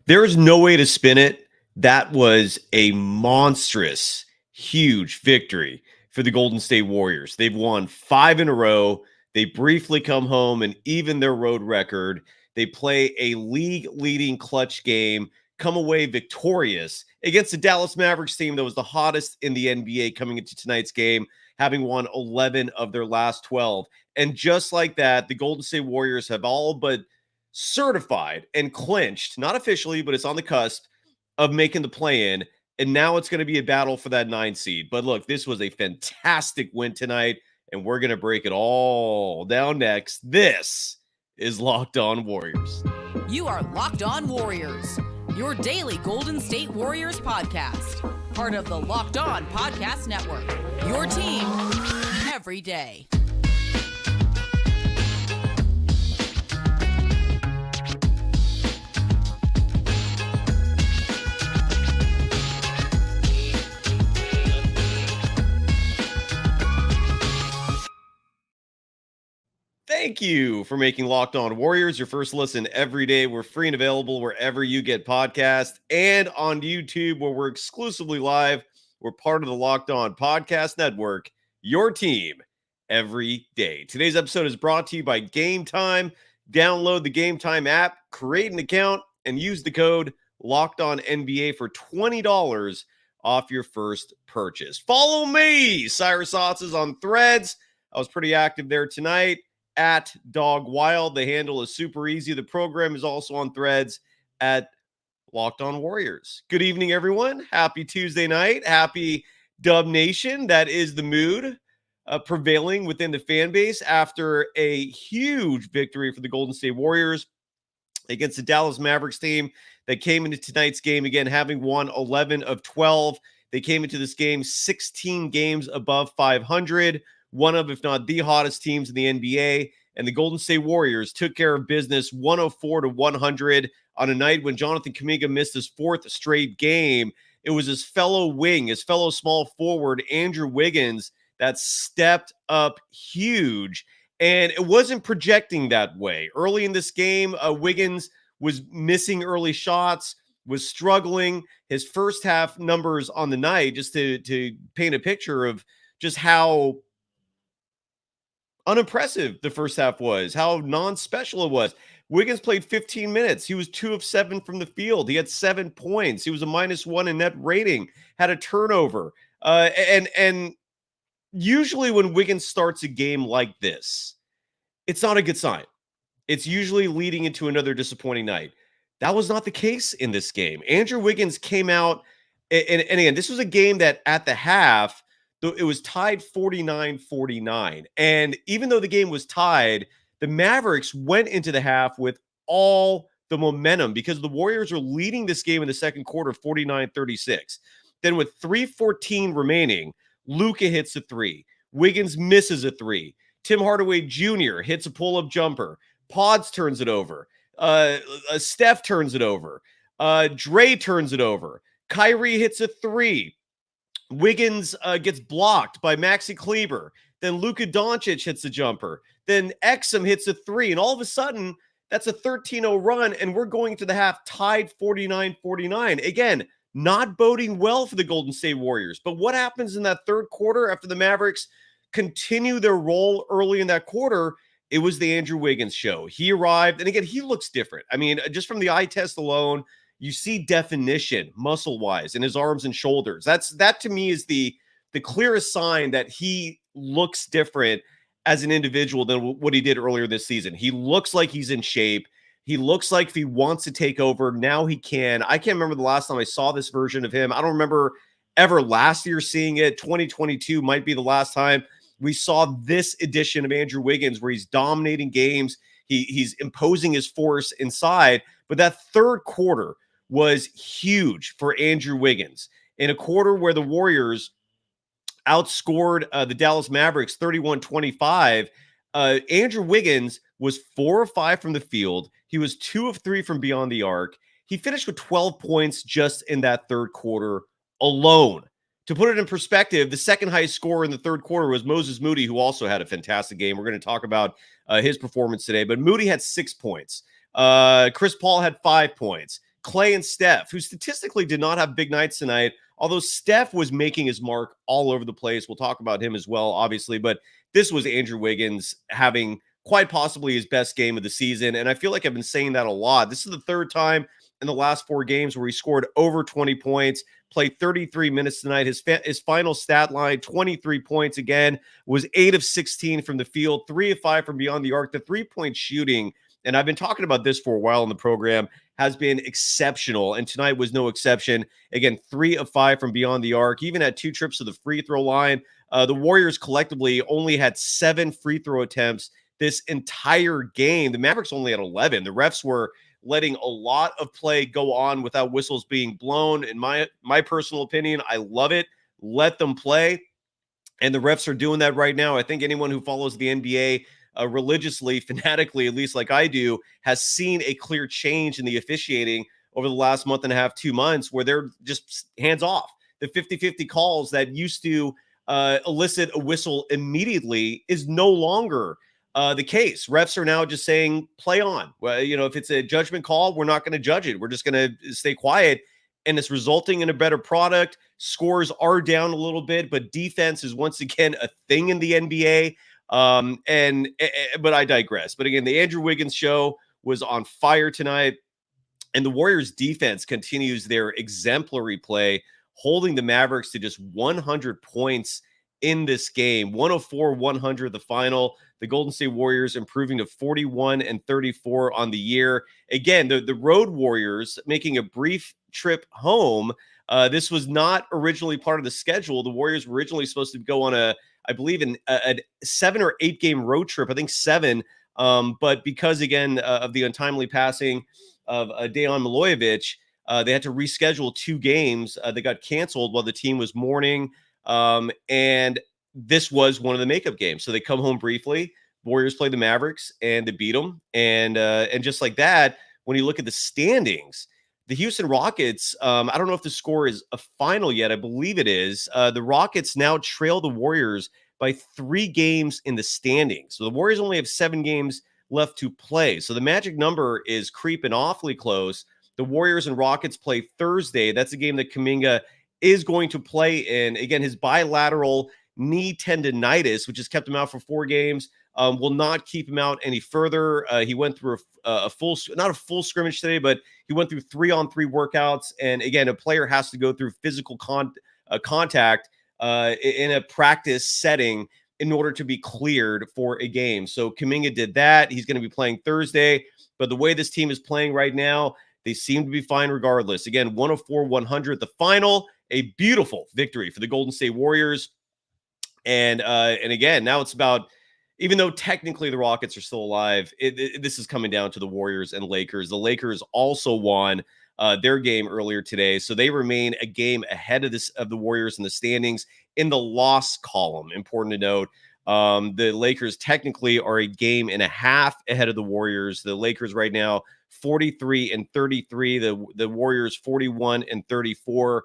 There is no way to spin it. That was a monstrous, huge victory for the Golden State Warriors. They've won 5 in a row. They briefly come home and even their road record. They play a league-leading clutch game, come away victorious against the Dallas Mavericks team that was the hottest in the NBA coming into tonight's game, having won 11 of their last 12. And just like that, the Golden State Warriors have all but certified and clinched, not officially, but it's on the cusp of making the play-in. And now it's going to be a battle for that 9 seed. But look, this was a fantastic win tonight, and we're going to break it all down next. This is Locked On Warriors. You are Locked On Warriors, your daily Golden State Warriors podcast. Part of the Locked On Podcast Network, your team every day. Thank you for making Locked On Warriors your first listen every day. We're free and available wherever you get podcasts and on YouTube, where we're exclusively live. We're part of the Locked On Podcast Network, your team every day. Today's episode is brought to you by Game Time. Download the Game Time app, create an account, and use the code Locked On NBA for $20 off your first purchase. Follow me, Cyrus Saatsaz, on Threads. I was pretty active there tonight. At Dog Wild. The handle is super easy. The program is also on Threads at Locked On Warriors. Good evening, everyone. Happy Tuesday night. Happy Dub Nation. That is the mood prevailing within the fan base after a huge victory for the Golden State Warriors against the Dallas Mavericks team that came into tonight's game, again, having won 11 of 12. They came into this game 16 games above 500. One of, if not the hottest teams in the NBA, and the Golden State Warriors took care of business 104-100 on a night when Jonathan Kuminga missed his 4th straight game. It was his fellow wing, his fellow small forward, Andrew Wiggins, that stepped up huge, and it wasn't projecting that way. Early in this game, Wiggins was missing early shots, was struggling. His first half numbers on the night, just to paint a picture of just how unimpressive the first half was, how non-special it was. Wiggins played 15 minutes. He was 2 of 7 from the field. He had 7 points. He was a -1 in net rating, had a turnover. And usually when Wiggins starts a game like this, it's not a good sign. It's usually leading into another disappointing night. That was not the case in this game. Andrew Wiggins came out, and again, this was a game that at the half, it was tied 49-49. And even though the game was tied, the Mavericks went into the half with all the momentum because the Warriors were leading this game in the second quarter 49-36. Then with 3:14 remaining, Luka hits a 3. Wiggins misses a 3. Tim Hardaway Jr. hits a pull-up jumper. Pods turns it over. Steph turns it over. Dre turns it over. Kyrie hits a 3. Wiggins gets blocked by Maxi Kleber. Then Luka Doncic hits a jumper. Then Exum hits a 3. And all of a sudden, that's a 13-0 run, and we're going to the half tied 49-49. Again, not boding well for the Golden State Warriors. But what happens in that third quarter after the Mavericks continue their role early in that quarter? It was the Andrew Wiggins show. He arrived, and again, he looks different. I mean, just from the eye test alone, you see definition muscle-wise in his arms and shoulders. That to me is the clearest sign that he looks different as an individual than what he did earlier this season. He looks like he's in shape. He looks like if he wants to take over, now he can. I can't remember the last time I saw this version of him. I don't remember ever last year seeing it. 2022 might be the last time we saw this edition of Andrew Wiggins where he's dominating games. He's imposing his force inside. But that third quarter was huge for Andrew Wiggins. In a quarter where the Warriors outscored the Dallas Mavericks 31-25, Andrew Wiggins was 4 of 5 from the field. He was 2 of 3 from beyond the arc. He finished with 12 points just in that third quarter alone. To put it in perspective, the second highest scorer in the third quarter was Moses Moody, who also had a fantastic game. We're going to talk about his performance today, but Moody had 6 points. Chris Paul had 5 points. Clay and Steph, who statistically did not have big nights tonight, although Steph was making his mark all over the place. We'll talk about him as well, obviously, but this was Andrew Wiggins having quite possibly his best game of the season, and I feel like I've been saying that a lot. This is the third time in the last 4 games where he scored over 20 points, played 33 minutes tonight. His final stat line, 23 points again, was 8 of 16 from the field, 3 of 5 from beyond the arc. The three-point shooting, and I've been talking about this for a while in the program, has been exceptional, and tonight was no exception. Again, 3 of 5 from beyond the arc, even had 2 trips to the free throw line. The Warriors collectively only had 7 free throw attempts this entire game. The Mavericks only had 11. The refs were letting a lot of play go on without whistles being blown. In my personal opinion, I love it. Let them play. And the refs are doing that right now. I think anyone who follows the NBA religiously, fanatically, at least like I do, has seen a clear change in the officiating over the last month and a half, 2 months, where they're just hands off. The 50-50 calls that used to elicit a whistle immediately is no longer the case. Refs are now just saying, play on. Well, if it's a judgment call, we're not going to judge it. We're just going to stay quiet. And it's resulting in a better product. Scores are down a little bit, but defense is once again a thing in the NBA. But I digress. But again, the Andrew Wiggins show was on fire tonight. And the Warriors defense continues their exemplary play, holding the Mavericks to just 100 points in this game. 104-100 the final. The Golden State Warriors improving to 41-34 on the year. Again, the Road Warriors making a brief trip home. This was not originally part of the schedule. The Warriors were originally supposed to go on I believe, a 7 or 8 game road trip. I think 7. But because, again, of the untimely passing of Dejan Milojevic, they had to reschedule 2 games. They got canceled while the team was mourning. And this was one of the makeup games. So they come home briefly. Warriors play the Mavericks and they beat them. And just like that, when you look at the standings, the Houston Rockets, I don't know if the score is a final yet. I believe it is. The Rockets now trail the Warriors by 3 games in the standings. So the Warriors only have 7 games left to play. So the magic number is creeping awfully close. The Warriors and Rockets play Thursday. That's a game that Kuminga is going to play in. Again, his bilateral knee tendonitis, which has kept him out for 4 games, will not keep him out any further. He went through not a full scrimmage today, but he went through 3-on-3 workouts. And again, a player has to go through physical contact in a practice setting in order to be cleared for a game. So Kuminga did that. He's going to be playing Thursday. But the way this team is playing right now, they seem to be fine regardless. Again, 104-100 the final. A beautiful victory for the Golden State Warriors. And again, now it's about, even though technically the Rockets are still alive, this is coming down to the Warriors and Lakers. The Lakers also won their game earlier today, so they remain a game ahead of the Warriors in the standings in the loss column. Important to note, the Lakers technically are a game and a half ahead of the Warriors. The Lakers right now 43-33. The Warriors 41-34.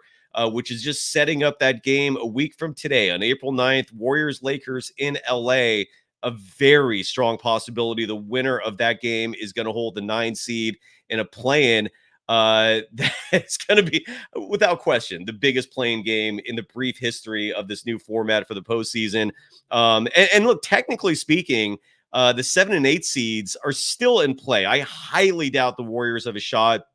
Which is just setting up that game a week from today on April 9th, Warriors-Lakers in LA. A very strong possibility the winner of that game is going to hold the 9 seed in a play-in. That's going to be, without question, the biggest play-in game in the brief history of this new format for the postseason. And look, technically speaking, the 7 and 8 seeds are still in play. I highly doubt the Warriors have a shot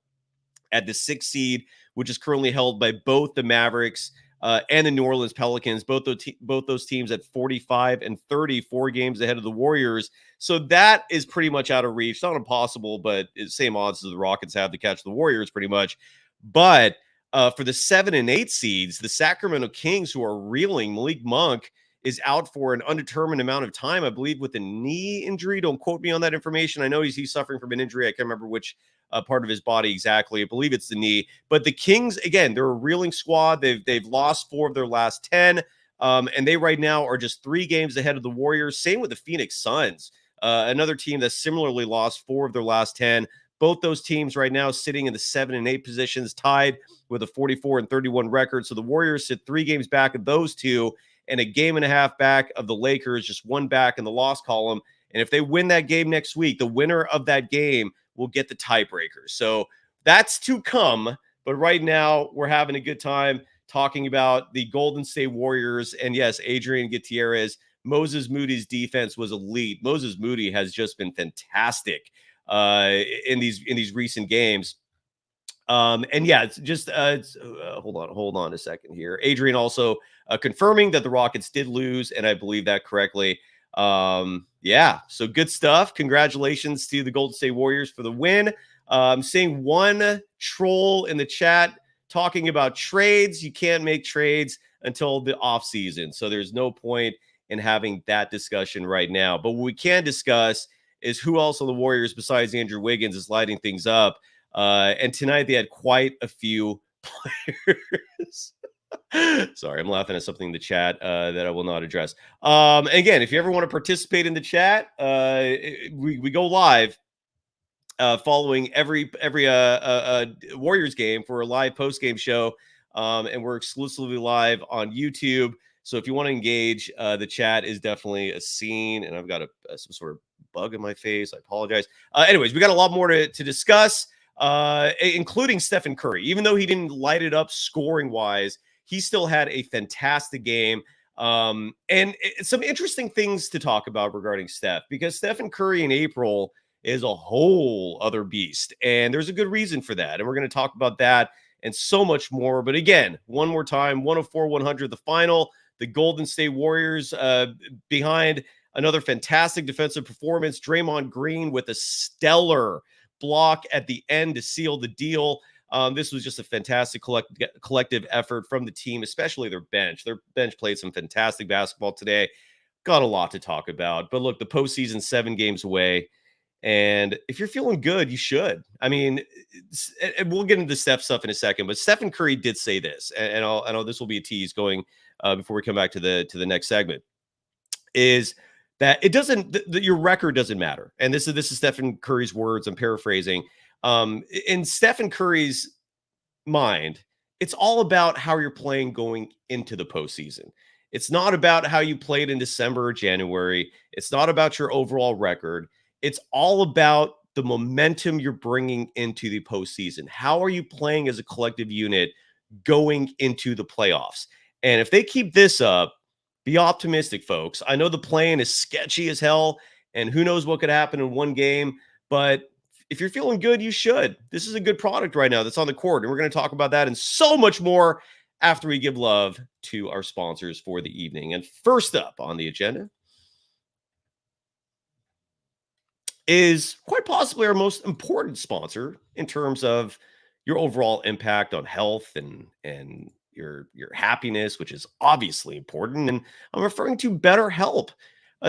at the 6 seed, which is currently held by both the Mavericks and the New Orleans Pelicans, both those teams at 45-30, 4 games ahead of the Warriors. So that is pretty much out of reach. Not impossible, but it's same odds as the Rockets have to catch the Warriors pretty much. But for the 7 and 8 seeds, the Sacramento Kings, who are reeling, Malik Monk is out for an undetermined amount of time, I believe, with a knee injury. Don't quote me on that information. I know he's suffering from an injury. I can't remember which part of his body exactly. I believe it's the knee. But the Kings, again, they're a reeling squad. They've lost 4 of their last 10, and they right now are just 3 games ahead of the Warriors. Same with the Phoenix Suns, another team that similarly lost 4 of their last 10. Both those teams right now sitting in the 7 and 8 positions, tied with a 44-31 record. So the Warriors sit 3 games back of those 2 and a game and a half back of the Lakers, just 1 back in the loss column. And if they win that game next week, the winner of that game will get the tiebreaker. So That's to come. But right now, we're having a good time talking about the Golden State Warriors. And yes, Adrian Gutierrez, Moses Moody's defense was elite. Moses Moody has just been fantastic in these recent games. And yeah, it's just hold on a second here. Adrian also confirming that the Rockets did lose, and I believe that correctly. Yeah, so good stuff. Congratulations to the Golden State Warriors for the win. Seeing one troll in the chat talking about trades. You can't make trades until the offseason, so there's no point in having that discussion right now. But what we can discuss is who else on the Warriors besides Andrew Wiggins is lighting things up. And tonight they had quite a few players. Sorry, I'm laughing at something in the chat that I will not address. Again, if you ever want to participate in the chat, we go live following every Warriors game for a live post-game show, and we're exclusively live on YouTube. So if you want to engage, the chat is definitely a scene, and I've got some sort of bug in my face. I apologize. Anyways, we got a lot more to discuss, including Stephen Curry. Even though he didn't light it up scoring-wise, he still had a fantastic game. And some interesting things to talk about regarding Steph, because Stephen Curry in April is a whole other beast. And there's a good reason for that. And we're going to talk about that and so much more. But again, one more time, 104-100, the final. The Golden State Warriors behind another fantastic defensive performance. Draymond Green with a stellar block at the end to seal the deal. This was just a fantastic collective effort from the team, especially their bench. Their bench played some fantastic basketball today. Got a lot to talk about. But look, the postseason 7 games away. And if you're feeling good, you should. I mean, we'll get into Steph stuff in a second, but Stephen Curry did say this, and I'll this will be a tease going before we come back to the next segment, is that it doesn't your record doesn't matter. And this is Stephen Curry's words. I'm paraphrasing. In Stephen Curry's mind, it's all about how you're playing going into the postseason. It's not about how you played in December or January. It's not about your overall record. It's all about the momentum you're bringing into the postseason. How are you playing as a collective unit going into the playoffs? And if they keep this up, be optimistic, folks. I know the play-in is sketchy as hell, and who knows what could happen in one game, but if you're feeling good, you should. This is a good product right now that's on the court, and we're going to talk about that and so much more after we give love to our sponsors for the evening. And first up on the agenda is quite possibly our most important sponsor in terms of your overall impact on health and your happiness, which is obviously important. And I'm referring to BetterHelp.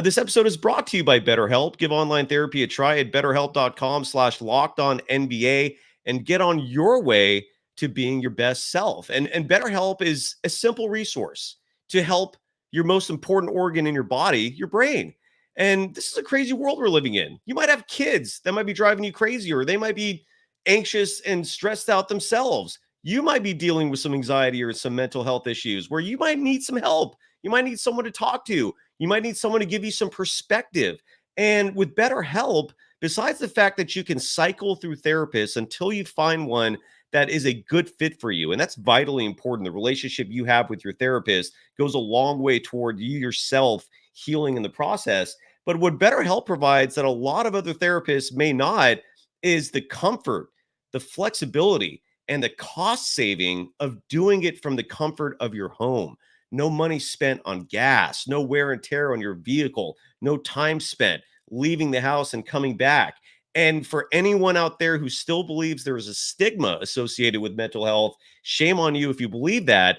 This episode is brought to you by BetterHelp. Give online therapy a try at betterhelp.com/lockedonnba and get on your way to being your best self. And BetterHelp is a simple resource to help your most important organ in your body, your brain. And this is a crazy world we're living in. You might have kids that might be driving you crazy, or they might be anxious and stressed out themselves. You might be dealing with some anxiety or some mental health issues where you might need some help. You might need someone to talk to. You might need someone to give you some perspective. And with BetterHelp, besides the fact that you can cycle through therapists until you find one that is a good fit for you, and that's vitally important. The relationship you have with your therapist goes a long way toward you yourself healing in the process. But what BetterHelp provides that a lot of other therapists may not is the comfort, the flexibility, and the cost saving of doing it from the comfort of your home. No money spent on gas, no wear and tear on your vehicle, no time spent leaving the house and coming back. And for anyone out there who still believes there is a stigma associated with mental health, shame on you if you believe that.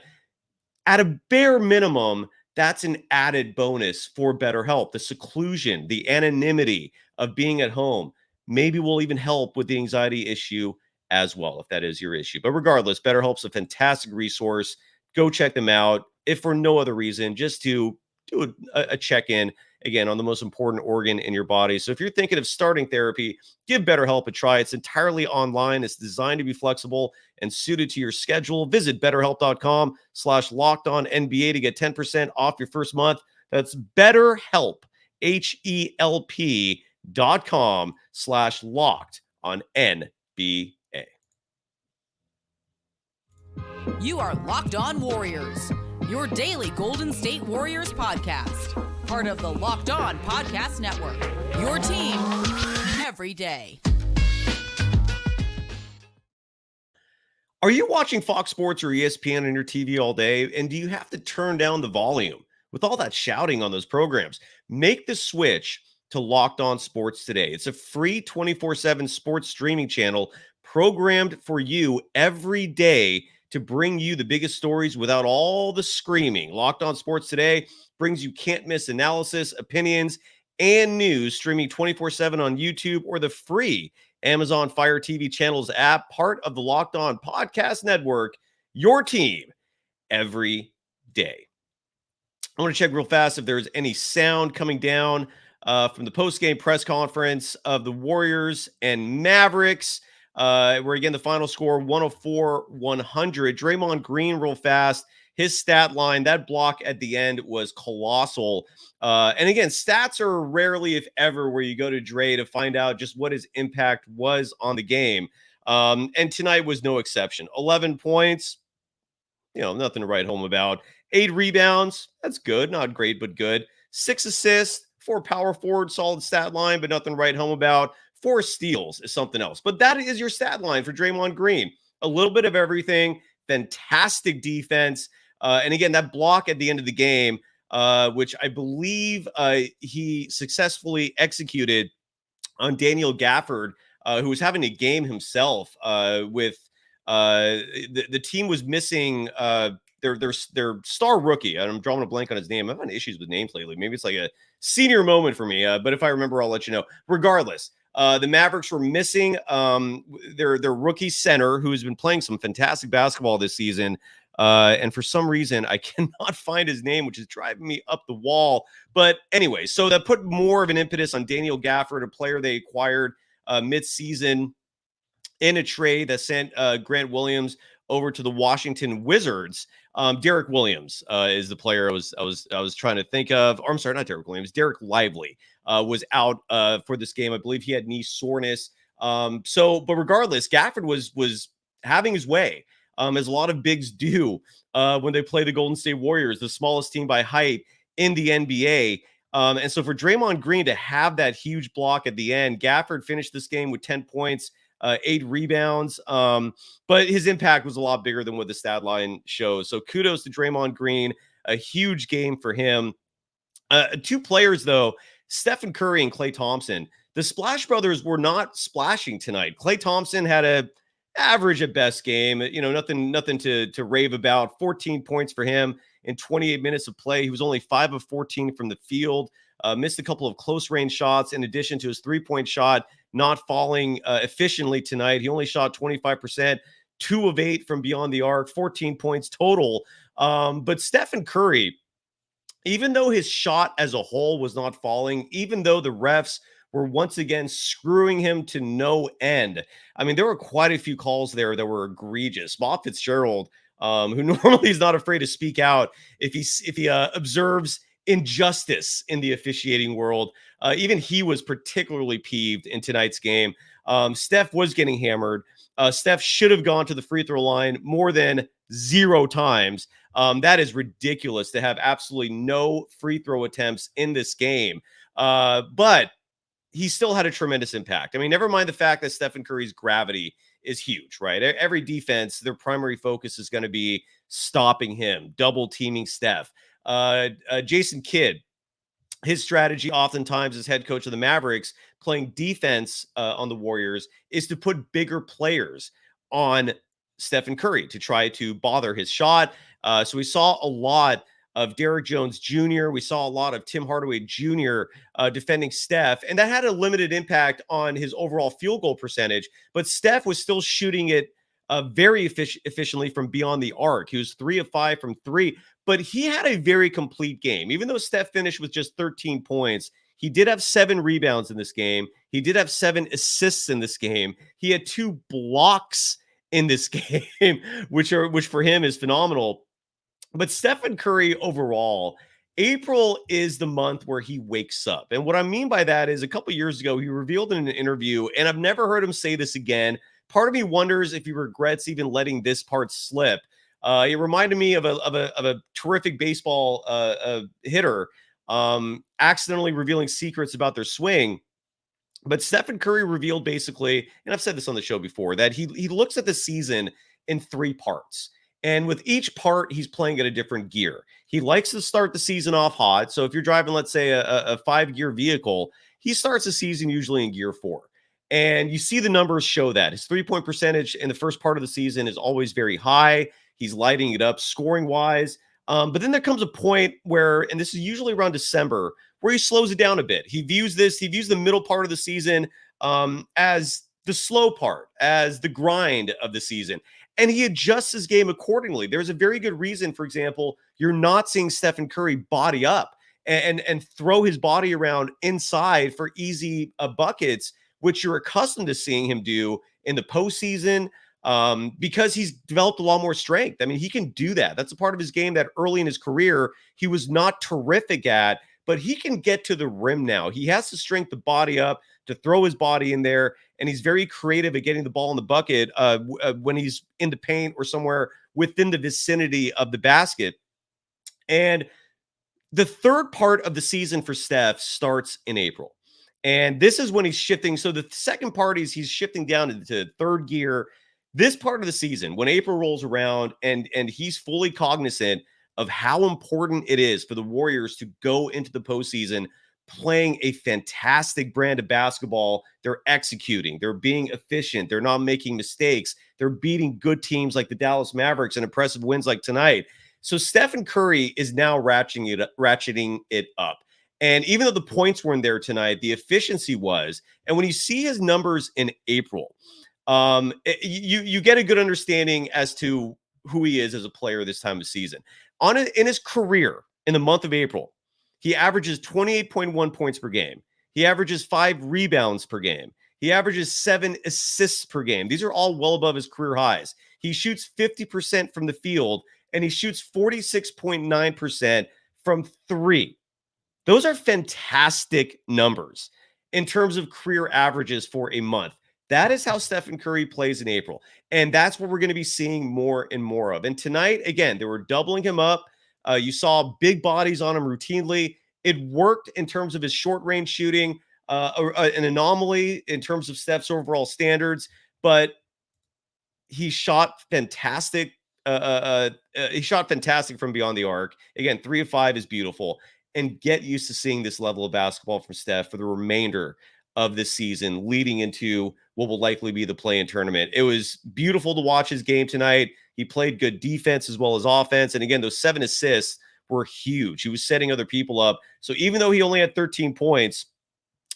At a bare minimum, that's an added bonus for BetterHelp. The seclusion, the anonymity of being at home, maybe will even help with the anxiety issue as well, if that is your issue. But regardless, BetterHelp's a fantastic resource. Go check them out, if for no other reason, just to do a check-in, again, on the most important organ in your body. So if you're thinking of starting therapy, give BetterHelp a try. It's entirely online. It's designed to be flexible and suited to your schedule. Visit betterhelp.com/lockedonnba to get 10% off your first month. That's BetterHelp, HELP.com/lockedonnba. You are Locked On Warriors, your daily Golden State Warriors podcast. Part of the Locked On Podcast Network, your team every day. Are you watching Fox Sports or ESPN on your TV all day? And do you have to turn down the volume with all that shouting on those programs? Make the switch to Locked On Sports today. It's a free 24/7 sports streaming channel programmed for you every day to bring you the biggest stories without all the screaming. Locked On Sports today brings you can't-miss analysis, opinions, and news streaming 24/7 on YouTube or the free Amazon Fire TV channels app, part of the Locked On Podcast Network, your team every day. I want to check real fast if there's any sound coming down from the postgame press conference of the Warriors and Mavericks, where, again, the final score 104-100. Draymond Green, real fast, his stat line, that block at the end was colossal. And again, stats are rarely, if ever, where you go to Dre to find out just what his impact was on the game. And tonight was no exception. 11 points, nothing to write home about. 8 rebounds, that's good. Not great, but good. 6 assists, 4 power forward, solid stat line, but nothing to write home about. 4 steals is something else. But that is your stat line for Draymond Green. A little bit of everything. Fantastic defense. And again, that block at the end of the game, which I believe he successfully executed on Daniel Gafford, who was having a game himself with the team was missing their star rookie. I'm drawing a blank on his name. I've had issues with names lately. Maybe it's like a senior moment for me. But if I remember, I'll let you know. Regardless, the Mavericks were missing their rookie center, who has been playing some fantastic basketball this season. And for some reason, I cannot find his name, which is driving me up the wall. But anyway, so that put more of an impetus on Daniel Gafford, a player they acquired mid-season in a trade that sent Grant Williams over to the Washington Wizards. Derek Williams is the player I was trying to think of. Or I'm sorry, not Derek Williams. Derek Lively was out for this game. I believe he had knee soreness. But regardless, Gafford was having his way, as a lot of bigs do when they play the Golden State Warriors, the smallest team by height in the NBA. And so for Draymond Green to have that huge block at the end, Gafford finished this game with 10 points, 8 rebounds. But his impact was a lot bigger than what the stat line shows. So kudos to Draymond Green, a huge game for him. 2 players, though, Stephen Curry and Klay Thompson. The Splash Brothers were not splashing tonight. Klay Thompson had a average at best game, nothing to rave about. 14 points for him in 28 minutes of play. He was only 5 of 14 from the field, missed a couple of close range shots in addition to his 3-point shot not falling efficiently tonight. He only shot 25%, 2 of 8 from beyond the arc, 14 points total. But Stephen Curry, even though his shot as a whole was not falling, even though the refs were once again screwing him to no end. I mean, there were quite a few calls there that were egregious. Bob Fitzgerald, who normally is not afraid to speak out if he observes injustice in the officiating world, even he was particularly peeved in tonight's game. Steph was getting hammered. Steph should have gone to the free throw line more than 0 times. That is ridiculous to have absolutely no free throw attempts in this game. But he still had a tremendous impact. I mean, never mind the fact that Stephen Curry's gravity is huge, right? Every defense, their primary focus is going to be stopping him, double teaming Steph. Jason Kidd, his strategy oftentimes as head coach of the Mavericks, playing defense on the Warriors, is to put bigger players on Stephen Curry to try to bother his shot. So we saw a lot of Derrick Jones Jr. We saw a lot of Tim Hardaway Jr. Defending Steph, and that had a limited impact on his overall field goal percentage. But Steph was still shooting it very efficiently from beyond the arc. He was 3 of 5 from 3, but he had a very complete game. Even though Steph finished with just 13 points, he did have 7 rebounds in this game. He did have 7 assists in this game. He had 2 blocks in this game, which for him is phenomenal. But Stephen Curry overall, April is the month where he wakes up. And what I mean by that is a couple years ago, he revealed in an interview, and I've never heard him say this again. Part of me wonders if he regrets even letting this part slip. It reminded me of a terrific baseball hitter accidentally revealing secrets about their swing. But Stephen Curry revealed basically, and I've said this on the show before, that he looks at the season in 3 parts. And with each part, he's playing at a different gear. He likes to start the season off hot. So if you're driving, let's say, a 5-gear vehicle, he starts the season usually in gear 4. And you see the numbers show that. His 3-point percentage in the first part of the season is always very high. He's lighting it up scoring wise. But then there comes a point where, and this is usually around December, where he slows it down a bit. He views the middle part of the season as the slow part, as the grind of the season. And he adjusts his game accordingly. There's a very good reason, for example, you're not seeing Stephen Curry body up and throw his body around inside for easy buckets, which you're accustomed to seeing him do in the postseason, because he's developed a lot more strength. I mean, he can do that. That's a part of his game that early in his career he was not terrific at, but he can get to the rim now. He has the strength to body up, to throw his body in there, and he's very creative at getting the ball in the bucket when he's in the paint or somewhere within the vicinity of the basket. And the third part of the season for Steph starts in April. And this is when he's shifting. So the second part is he's shifting down into 3rd gear. This part of the season, when April rolls around and he's fully cognizant of how important it is for the Warriors to go into the postseason playing a fantastic brand of basketball. They're executing. They're being efficient. They're not making mistakes. They're beating good teams like the Dallas Mavericks and impressive wins like tonight. So Stephen Curry is now ratcheting it up. And even though the points weren't there tonight, the efficiency was. And when you see his numbers in April, you get a good understanding as to who he is as a player this time of season. In his career, in the month of April, he averages 28.1 points per game. He averages 5 rebounds per game. He averages 7 assists per game. These are all well above his career highs. He shoots 50% from the field, and he shoots 46.9% from 3. Those are fantastic numbers in terms of career averages for a month. That is how Stephen Curry plays in April. And that's what we're going to be seeing more and more of. And tonight, again, they were doubling him up. You saw big bodies on him routinely. It worked in terms of his short range shooting, an anomaly in terms of Steph's overall standards, but he shot fantastic. He shot fantastic from beyond the arc. Again, 3 of 5 is beautiful. And get used to seeing this level of basketball from Steph for the remainder of this season, leading into what will likely be the play-in tournament. It was beautiful to watch his game tonight. He played good defense as well as offense. And again, those 7 assists were huge. He was setting other people up. So even though he only had 13 points,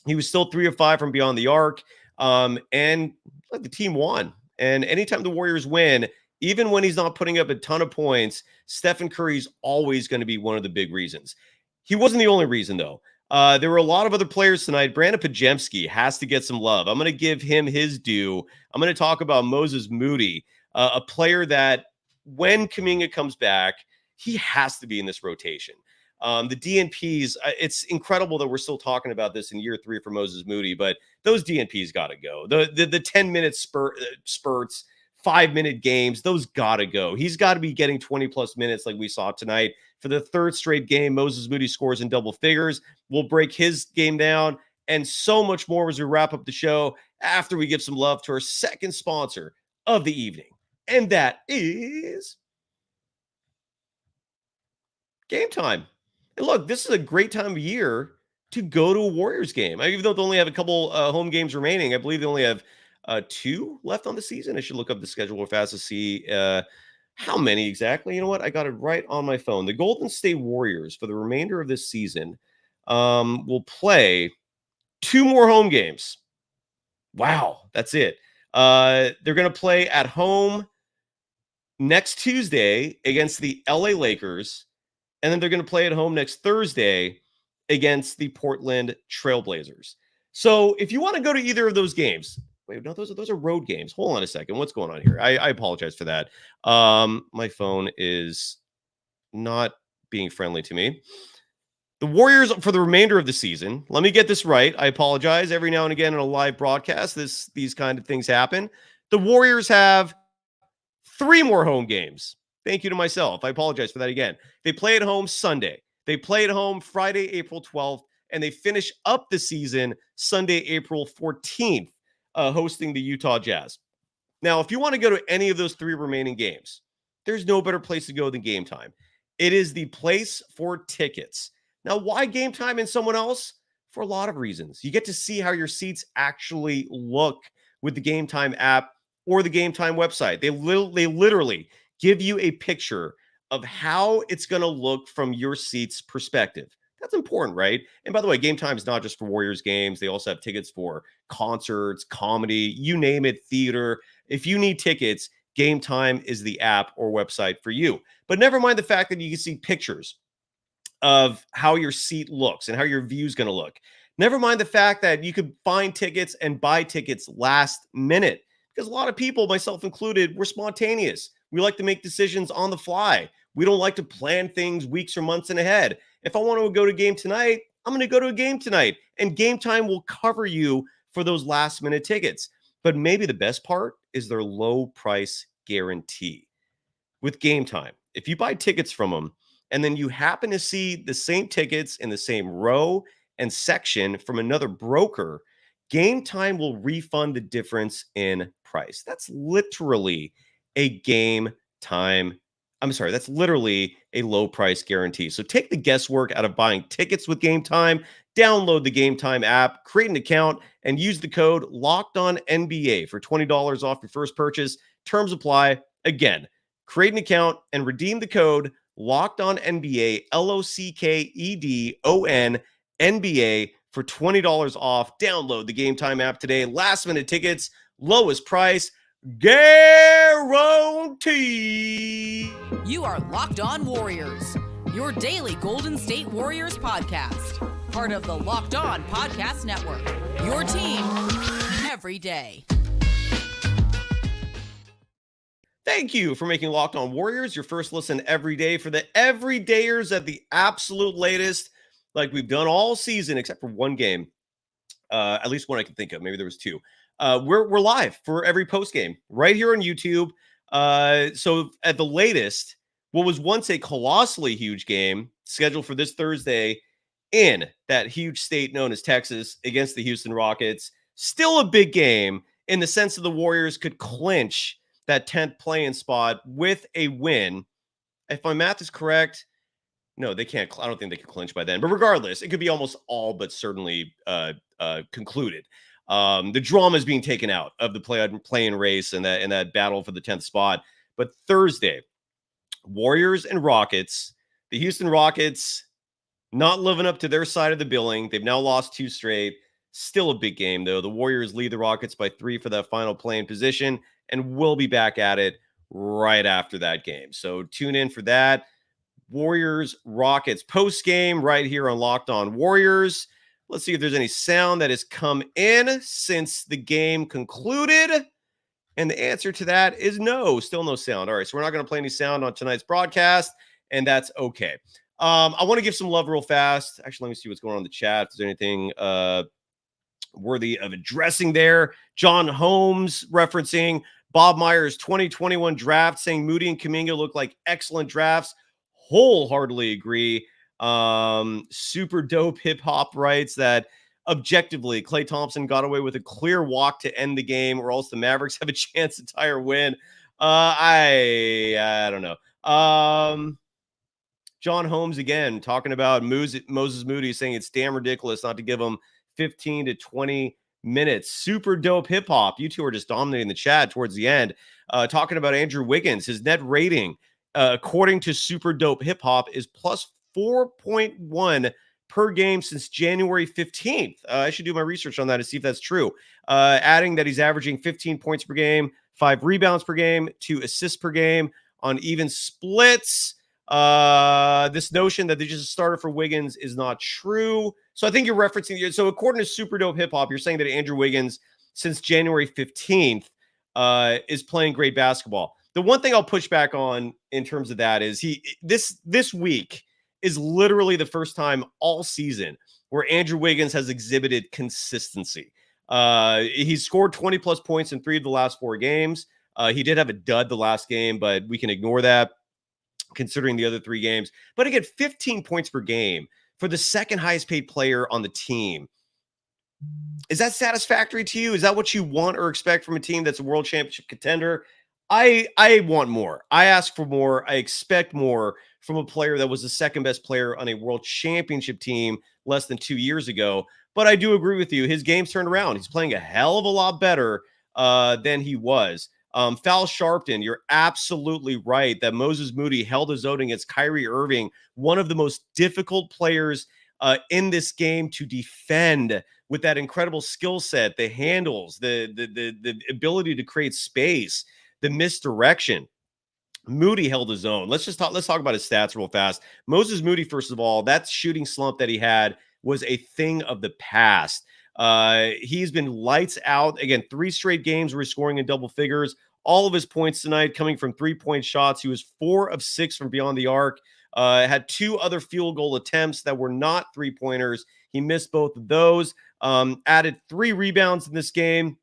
he was still 3 of 5 from beyond the arc. And the team won. And anytime the Warriors win, even when he's not putting up a ton of points, Stephen Curry's always going to be one of the big reasons. He wasn't the only reason, though. There were a lot of other players tonight. Brandon Podziemski has to get some love. I'm going to give him his due. I'm going to talk about Moses Moody, a player that when Kuminga comes back, he has to be in this rotation. The DNPs, it's incredible that we're still talking about this in year 3 for Moses Moody, but those DNPs got to go. The 10-minute spurts, 5-minute games, those got to go. He's got to be getting 20-plus minutes like we saw tonight. For the 3rd straight game, Moses Moody scores in double figures. We'll break his game down and so much more as we wrap up the show after we give some love to our second sponsor of the evening. And that is Game Time. And look, this is a great time of year to go to a Warriors game. Even though they only have a couple home games remaining, I believe they only have 2 left on the season. I should look up the schedule real fast to see how many exactly. You know what? I got it right on my phone. The Golden State Warriors for the remainder of this season will play 2 more home games. Wow, that's it. They're going to play at home next Tuesday against the LA Lakers, and then they're going to play at home next Thursday against the Portland Trailblazers. So if you want to go to either of those games, wait, no, those are road games. Hold on a second. What's going on here? I apologize for that. My phone is not being friendly to me. The Warriors for the remainder of the season. Let me get this right. I apologize. Every now and again in a live broadcast, these kind of things happen. The Warriors have 3 more home games Thank you to myself. I apologize for that again. They play at home Sunday. They play at home Friday, April 12th, and they finish up the season Sunday, April 14th, hosting the Utah Jazz. Now, if you want to go to any of those 3 remaining games, there's no better place to go than Game Time. It is the place for tickets. Now, why Game Time and someone else? For a lot of reasons. You get to see how your seats actually look with the Game Time app or the Game Time website. They literally give you a picture of how it's going to look from your seat's perspective. That's important, right? And by the way, Game Time is not just for Warriors games. They also have tickets for concerts, comedy, you name it, theater. If you need tickets, Game Time is the app or website for you. But never mind the fact that you can see pictures of how your seat looks and how your view is going to look. Never mind the fact that you could find tickets and buy tickets last minute, because a lot of people, myself included, we're spontaneous. We like to make decisions on the fly. We don't like to plan things weeks or months in ahead. If I want to go to a game tonight, I'm going to go to a game tonight, and Game Time will cover you for those last minute tickets. But maybe the best part is their low price guarantee. With Game Time, if you buy tickets from them and then you happen to see the same tickets in the same row and section from another broker, Game Time will refund the difference in price. That's literally a that's literally a low price guarantee. So take the guesswork out of buying tickets with Game Time. Download the Game Time app, create an account, and use the code LOCKEDONNBA for $20 off your first purchase. Terms apply. Again, create an account and redeem the code LOCKEDONNBA, LOCKEDON NBA for $20 off. Download the Game Time app today. Last minute tickets, lowest price, guarantee. You are Locked On Warriors, your daily Golden State Warriors podcast. Part of the Locked On Podcast Network, your team every day. Thank you for making Locked On Warriors your first listen every day for the everydayers at the absolute latest, like we've done all season, except for one game, at least one I can think of. Maybe there was 2. We're live for every post game right here on YouTube. So at the latest, what was once a colossally huge game scheduled for this Thursday in that huge state known as Texas against the Houston Rockets, still a big game in the sense that the Warriors could clinch that 10th play-in spot with a win. If my math is correct, no, they can't. I don't think they can clinch by then. But regardless, it could be almost all but certainly concluded. The drama is being taken out of the play-in race and that battle for the 10th spot. But Thursday, Warriors and Rockets, the Houston Rockets not living up to their side of the billing. They've now lost 2 straight. Still a big game, though. The Warriors lead the Rockets by 3 for that final play-in position, and we'll be back at it right after that game. So tune in for that. Warriors, Rockets post-game right here on Locked On Warriors. Let's see if there's any sound that has come in since the game concluded. And the answer to that is no, still no sound. All right, so we're not going to play any sound on tonight's broadcast, and that's okay. I want to give some love real fast. Actually, let me see what's going on in the chat. If there's anything worthy of addressing there. John Holmes referencing Bob Meyer's 2021 draft, saying Moody and Kuminga look like excellent drafts. Wholeheartedly agree. Super dope hip hop writes that objectively Klay Thompson got away with a clear walk to end the game, or else the Mavericks have a chance to tie or win. I don't know. John Holmes again talking about Moses Moody, saying it's damn ridiculous not to give him 15 to 20 minutes. Super dope hip hop. You two are just dominating the chat towards the end. Talking about Andrew Wiggins, his net rating, according to Super Dope Hip Hop, is plus 4.1 per game since January 15th. I should do my research on that to see if that's true. Adding that he's averaging 15 points per game, 5 rebounds per game, 2 assists per game on even splits. This notion that they just started for Wiggins is not true. So I think you're referencing. So according to Super Dope Hip Hop, you're saying that Andrew Wiggins since January 15th is playing great basketball. The one thing I'll push back on in terms of that is this week is literally the first time all season where Andrew Wiggins has exhibited consistency. He's scored 20 plus points in 3 of the last 4 games. He did have a dud the last game, but we can ignore that. considering the other 3 games. But again, 15 points per game for the second highest paid player on the team. Is that satisfactory to you? Is that what you want or expect from a team that's a world championship contender? I want more. I ask for more. I expect more from a player that was the second best player on a world championship team less than 2 years ago. But I do agree with you. His game's turned around. He's playing a hell of a lot better than he was. Fal Sharpton, you're absolutely right that Moses Moody held his own against Kyrie Irving, one of the most difficult players in this game to defend, with that incredible skill set, the handles, the ability to create space, the misdirection. Moody held his own. Let's talk about his stats real fast. Moses Moody, first of all, that shooting slump that he had was a thing of the past. He's been lights out. Again, 3 straight games where he's scoring in double figures. All of his points tonight coming from 3-point shots. He was 4 of 6 from beyond the arc. Had 2 other field goal attempts that were not 3-pointers. He missed both of those. Added 3 rebounds in this game.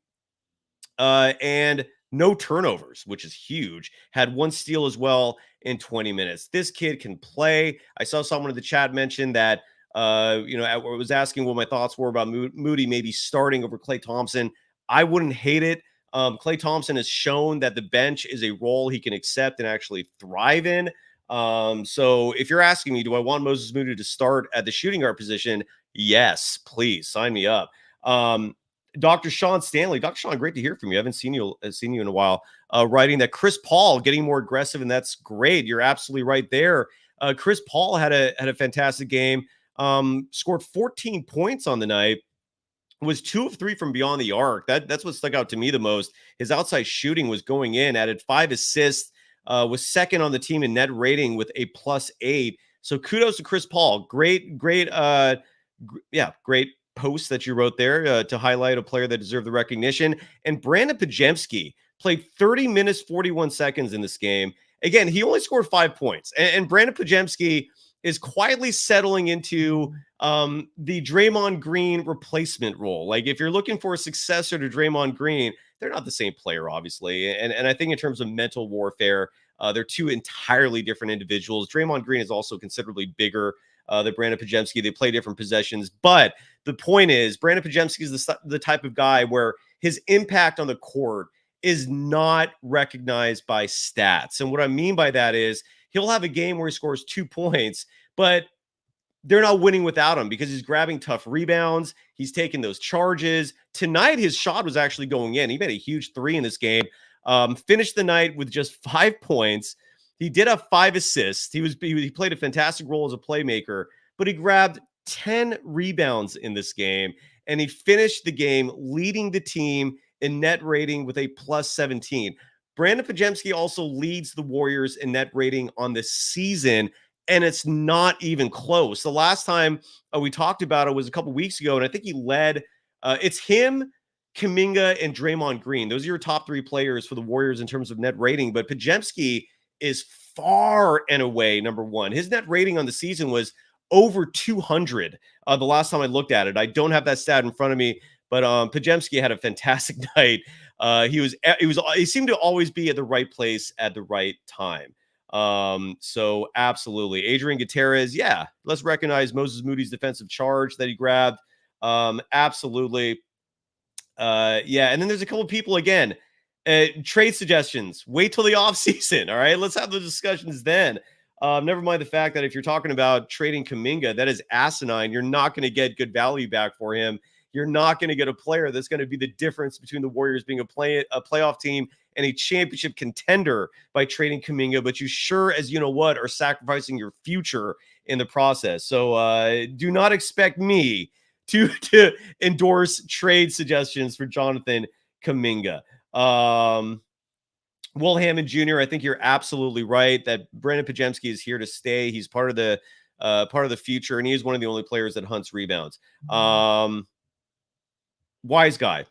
And no turnovers, which is huge. Had 1 steal as well in 20 minutes. This kid can play. I saw someone in the chat mention that, I was asking what my thoughts were about Moody maybe starting over Klay Thompson. I wouldn't hate it. Klay Thompson has shown that the bench is a role he can accept and actually thrive in. So if you're asking me, do I want Moses Moody to start at the shooting guard position? Yes, please sign me up. Dr. Sean Stanley. Dr. Sean, great to hear from you. I haven't seen you in a while. Writing that Chris Paul getting more aggressive, and that's great. You're absolutely right there. Chris Paul had a fantastic game. Scored 14 points on the night. Was 2 of 3 from beyond the arc. That's what stuck out to me the most. His outside shooting was going in. Added 5 assists. Was second on the team in net rating with a +8. So kudos to Chris Paul. Great post that you wrote there to highlight a player that deserved the recognition. And Brandon Podziemski played 30 minutes, 41 seconds in this game. Again, he only scored 5 points. And Brandon Podziemski is quietly settling into the Draymond Green replacement role. Like, if you're looking for a successor to Draymond Green, they're not the same player, obviously. And I think in terms of mental warfare, they're 2 entirely different individuals. Draymond Green is also considerably bigger than Brandon Podziemski. They play different possessions. But the point is, Brandon Podziemski is the type of guy where his impact on the court is not recognized by stats. And what I mean by that is he'll have a game where he scores 2 points, but they're not winning without him because he's grabbing tough rebounds. He's taking those charges. Tonight, his shot was actually going in. He made a huge 3 in this game. Finished the night with just 5 points. He did have 5 assists. He played a fantastic role as a playmaker, but he grabbed 10 rebounds in this game, and he finished the game leading the team in net rating with a +17. Brandon Podziemski also leads the Warriors in net rating on the season, and it's not even close. The last time we talked about it was a couple weeks ago, and I think he led. It's him, Kuminga, and Draymond Green. Those are your top 3 players for the Warriors in terms of net rating, but Podziemski is far and away number 1. His net rating on the season was over 200 the last time I looked at it. I don't have that stat in front of me, but Podziemski had a fantastic night. He seemed to always be at the right place at the right time. So absolutely. Adrian Gutierrez, yeah, let's recognize Moses Moody's defensive charge that he grabbed. Absolutely. Yeah, and then there's a couple of people again. Trade suggestions. Wait till the offseason. All right. Let's have the discussions then. Never mind the fact that if you're talking about trading Kuminga, that is asinine. You're not going to get good value back for him. You're not going to get a player that's going to be the difference between the Warriors being a playoff team and a championship contender by trading Kuminga. But you sure as you know what are sacrificing your future in the process. So do not expect me to endorse trade suggestions for Jonathan Kuminga. Will Hammond Jr., I think you're absolutely right that Brandon Podziemski is here to stay. He's part of the future, and he is one of the only players that hunts rebounds. Wise guy.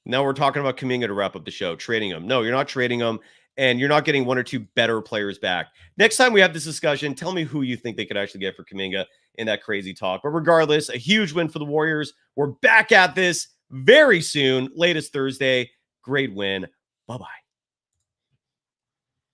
Now we're talking about Kuminga to wrap up the show. Trading him. No, you're not trading him, and you're not getting 1 or 2 better players back. Next time we have this discussion, tell me who you think they could actually get for Kuminga in that crazy talk. But regardless, a huge win for the Warriors. We're back at this very soon, latest Thursday. Great win. Bye-bye.